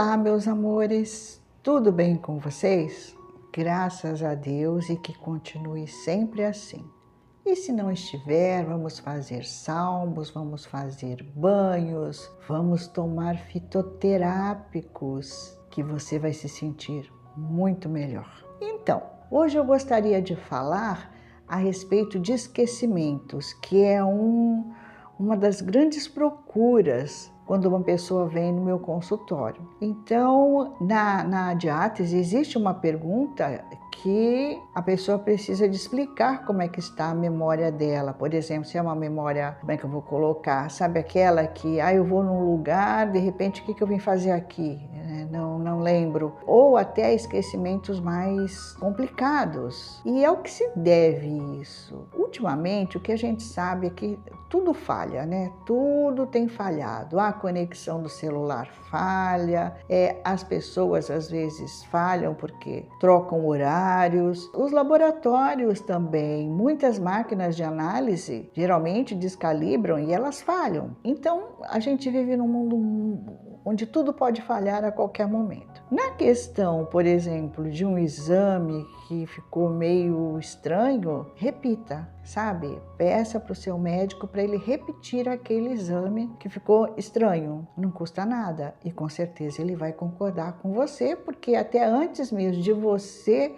Olá, meus amores, tudo bem com vocês? Graças a Deus e que continue sempre assim. E se não estiver, vamos fazer salmos, vamos fazer banhos, vamos tomar fitoterápicos, que você vai se sentir muito melhor. Então, hoje eu gostaria de falar a respeito de esquecimentos, que é uma das grandes procuras quando uma pessoa vem no meu consultório. Então, na diátese existe uma pergunta que a pessoa precisa de explicar como é que está a memória dela. Por exemplo, se é uma memória, como é que eu vou colocar? Sabe aquela que, eu vou num lugar, de repente, o que eu vim fazer aqui? Não lembro. Ou até esquecimentos mais complicados. E é o que se deve isso. Ultimamente, o que a gente sabe é que tudo falha, né? Tudo tem falhado. A conexão do celular falha, as pessoas às vezes falham porque trocam horários. Os laboratórios também, muitas máquinas de análise geralmente descalibram e elas falham. Então, a gente vive num mundo onde tudo pode falhar a qualquer momento. Na questão, por exemplo, de um exame que ficou meio estranho, repita, sabe? Peça para o seu médico para ele repetir aquele exame que ficou estranho. Não custa nada e com certeza ele vai concordar com você, porque até antes mesmo de você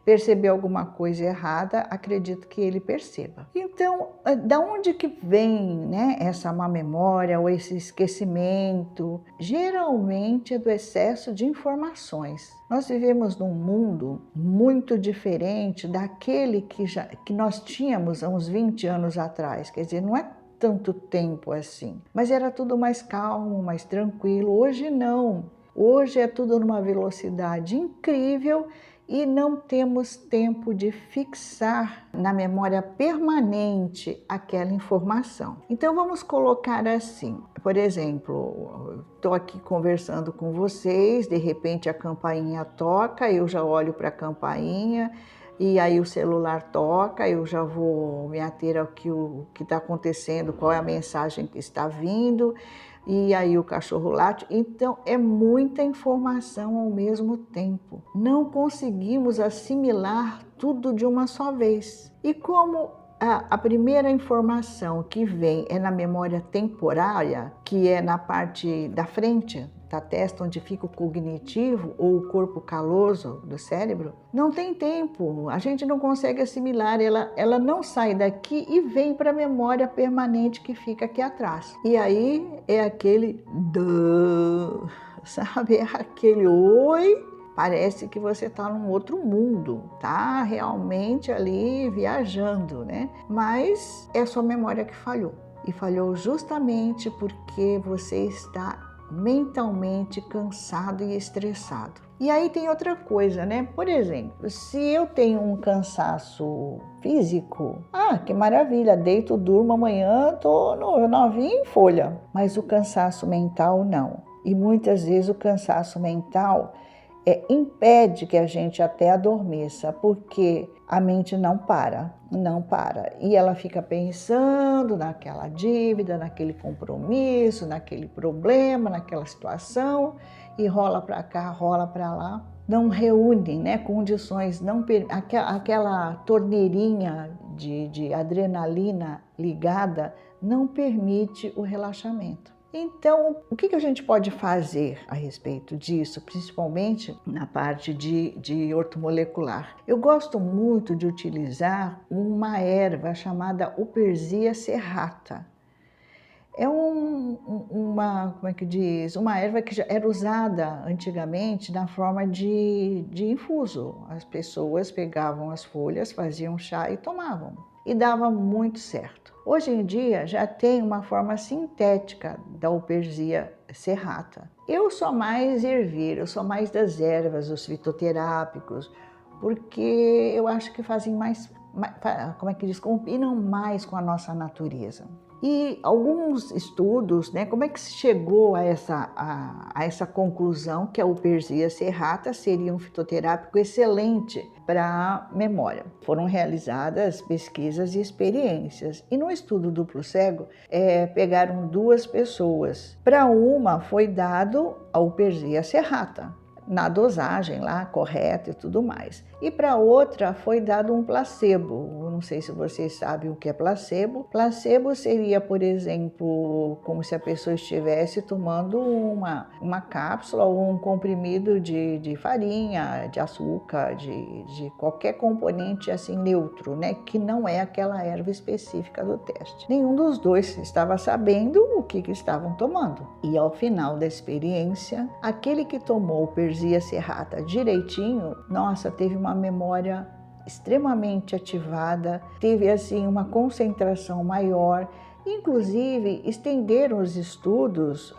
perceber alguma coisa errada, acredito que ele perceba. Então, da onde que vem, né, essa má memória ou esse esquecimento? Geralmente é do excesso de informações. Nós vivemos num mundo muito diferente daquele que nós tínhamos há uns 20 anos atrás. Quer dizer, não é tanto tempo assim, mas era tudo mais calmo, mais tranquilo. Hoje não. Hoje é tudo numa velocidade incrível e não temos tempo de fixar na memória permanente aquela informação. Então vamos colocar assim, por exemplo, estou aqui conversando com vocês, de repente a campainha toca, eu já olho para a campainha e aí o celular toca, eu já vou me ater ao que está acontecendo, qual é a mensagem que está vindo, e aí o cachorro late. Então é muita informação ao mesmo tempo. Não conseguimos assimilar tudo de uma só vez. E como a primeira informação que vem é na memória temporária, que é na parte da frente da testa, onde fica o cognitivo ou o corpo caloso do cérebro, não tem tempo, a gente não consegue assimilar, ela não sai daqui e vem para a memória permanente que fica aqui atrás. E aí é aquele sabe? É aquele oi. Parece que você está num outro mundo, tá realmente ali viajando, né? Mas é a sua memória que falhou. E falhou justamente porque você está mentalmente cansado e estressado. E aí tem outra coisa, né? Por exemplo, se eu tenho um cansaço físico, que maravilha, deito, durmo, amanhã tô novinha em folha. Mas o cansaço mental não. E muitas vezes o cansaço mental impede que a gente até adormeça, porque a mente não para. E ela fica pensando naquela dívida, naquele compromisso, naquele problema, naquela situação, e rola para cá, rola para lá. Não reúne, né, condições, aquela torneirinha de adrenalina ligada não permite o relaxamento. Então, o que a gente pode fazer a respeito disso, principalmente na parte de ortomolecular? Eu gosto muito de utilizar uma erva chamada Uperzia serrata. É uma erva que já era usada antigamente na forma de infuso. As pessoas pegavam as folhas, faziam chá e tomavam. E dava muito certo. Hoje em dia já tem uma forma sintética da Uperzia serrata. Eu sou mais ervilha, eu sou mais das ervas, os fitoterápicos, porque eu acho que fazem combinam mais com a nossa natureza. E alguns estudos, né, como é que se chegou a essa conclusão que a Uperzia serrata seria um fitoterápico excelente para a memória? Foram realizadas pesquisas e experiências. E no estudo duplo cego, pegaram 2 pessoas. Para uma foi dado a Uperzia serrata, na dosagem lá correta e tudo mais. E para outra foi dado um placebo. Eu não sei se vocês sabem o que é placebo. Placebo seria, por exemplo, como se a pessoa estivesse tomando uma cápsula ou um comprimido de farinha, de açúcar, de qualquer componente assim neutro, né? Que não é aquela erva específica do teste. Nenhum dos dois estava sabendo o que estavam tomando. E ao final da experiência, aquele que tomou Uperzia serrata direitinho, nossa, teve uma memória extremamente ativada, teve assim uma concentração maior. Inclusive, estenderam os estudos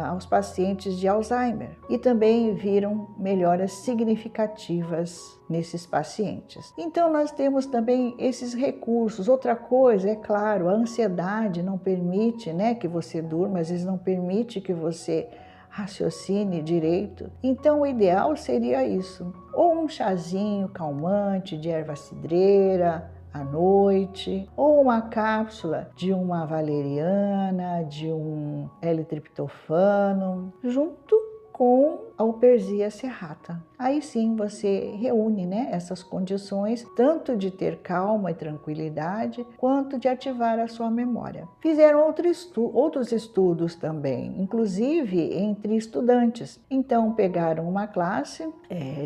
aos pacientes de Alzheimer e também viram melhoras significativas nesses pacientes. Então, nós temos também esses recursos. Outra coisa, é claro, a ansiedade não permite, né, que você durma, às vezes não permite que você raciocine direito. Então, o ideal seria isso, ou um chazinho calmante de erva cidreira à noite, ou uma cápsula de uma valeriana, de um L-triptofano, junto com a Uperzia serrata. Aí sim você reúne, né, essas condições, tanto de ter calma e tranquilidade, quanto de ativar a sua memória. Fizeram outros estudos também, inclusive entre estudantes. Então pegaram uma classe,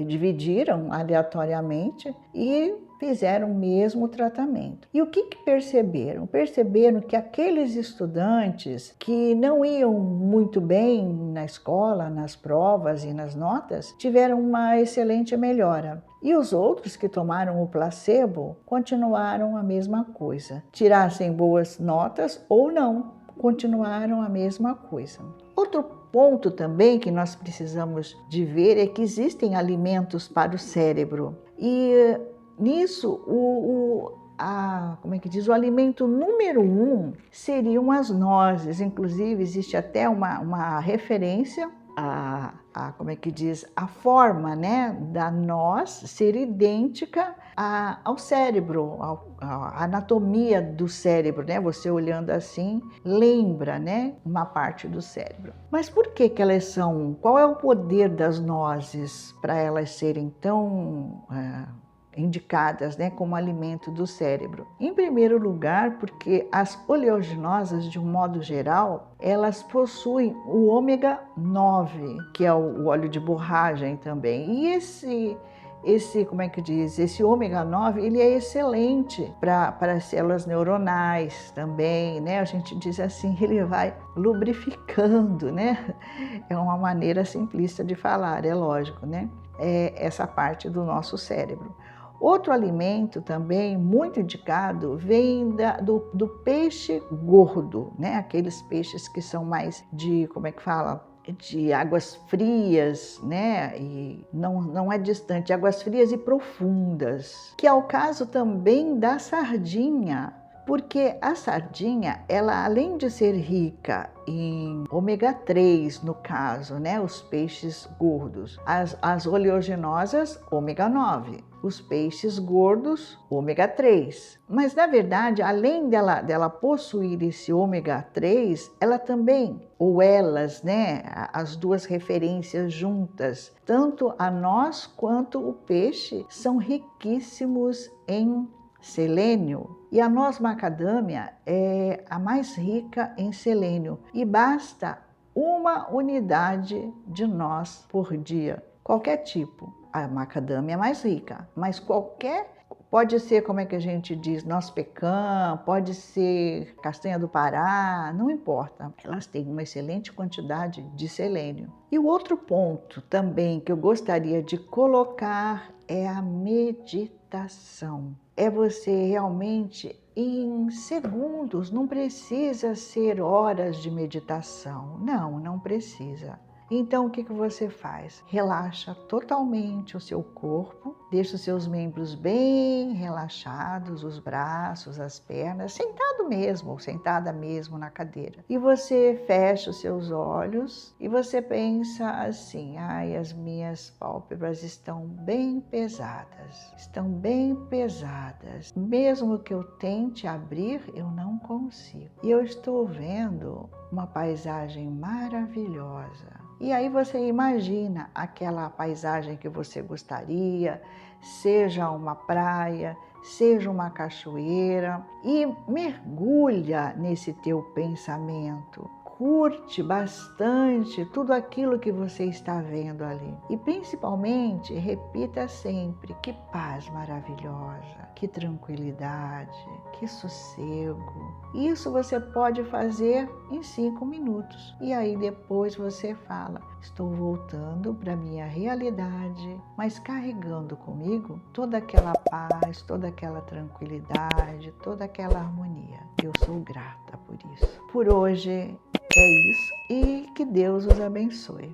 dividiram aleatoriamente e fizeram o mesmo tratamento. E o que perceberam? Perceberam que aqueles estudantes que não iam muito bem na escola, nas provas e nas notas, tiveram uma excelente melhora. E os outros que tomaram o placebo continuaram a mesma coisa. Tirassem boas notas ou não, continuaram a mesma coisa. Outro ponto também que nós precisamos de ver é que existem alimentos para o cérebro. E nisso, o alimento número 1 seriam as nozes. Inclusive, existe até uma referência a forma, né, da noz ser idêntica ao cérebro, a anatomia do cérebro, né? Você olhando assim, lembra, né, uma parte do cérebro. Mas por que elas são? Qual é o poder das nozes para elas serem tão indicadas, né, como alimento do cérebro? Em primeiro lugar, porque as oleaginosas, de um modo geral, elas possuem o ômega 9, que é o óleo de borragem também. E esse ômega 9, ele é excelente para as células neuronais também, né? A gente diz assim, ele vai lubrificando, né? É uma maneira simplista de falar, é lógico, né? Essa parte do nosso cérebro. Outro alimento também muito indicado vem do peixe gordo, né? Aqueles peixes que são mais de águas frias, né? E não é distante, águas frias e profundas, que é o caso também da sardinha. Porque a sardinha, ela além de ser rica em ômega 3, no caso, né, os peixes gordos, as oleaginosas, ômega 9, os peixes gordos, ômega 3. Mas na verdade, além dela possuir esse ômega 3, ela também, ou elas, né, as duas referências juntas, tanto a noz quanto o peixe, são riquíssimos em selênio. E a noz macadâmia é a mais rica em selênio e basta 1 unidade de noz por dia, qualquer tipo. A macadâmia é mais rica, mas pode ser, como é que a gente diz, noz pecan, pode ser castanha do Pará, não importa. Elas têm uma excelente quantidade de selênio. E o outro ponto também que eu gostaria de colocar é a meditação. É você realmente, em segundos, não precisa ser horas de meditação. Não precisa. Então, o que você faz? Relaxa totalmente o seu corpo, deixa os seus membros bem relaxados, os braços, as pernas, sentado mesmo, ou sentada mesmo na cadeira. E você fecha os seus olhos e você pensa assim: ai, as minhas pálpebras estão bem pesadas, estão bem pesadas. Mesmo que eu tente abrir, eu não consigo. E eu estou vendo uma paisagem maravilhosa. E aí você imagina aquela paisagem que você gostaria, seja uma praia, seja uma cachoeira, e mergulha nesse teu pensamento. Curte bastante tudo aquilo que você está vendo ali. E principalmente, repita sempre: que paz maravilhosa, que tranquilidade, que sossego. Isso você pode fazer em 5 minutos. E aí depois você fala: estou voltando para a minha realidade, mas carregando comigo toda aquela paz, toda aquela tranquilidade, toda aquela harmonia. Eu sou grata por isso. Por hoje é isso e que Deus os abençoe.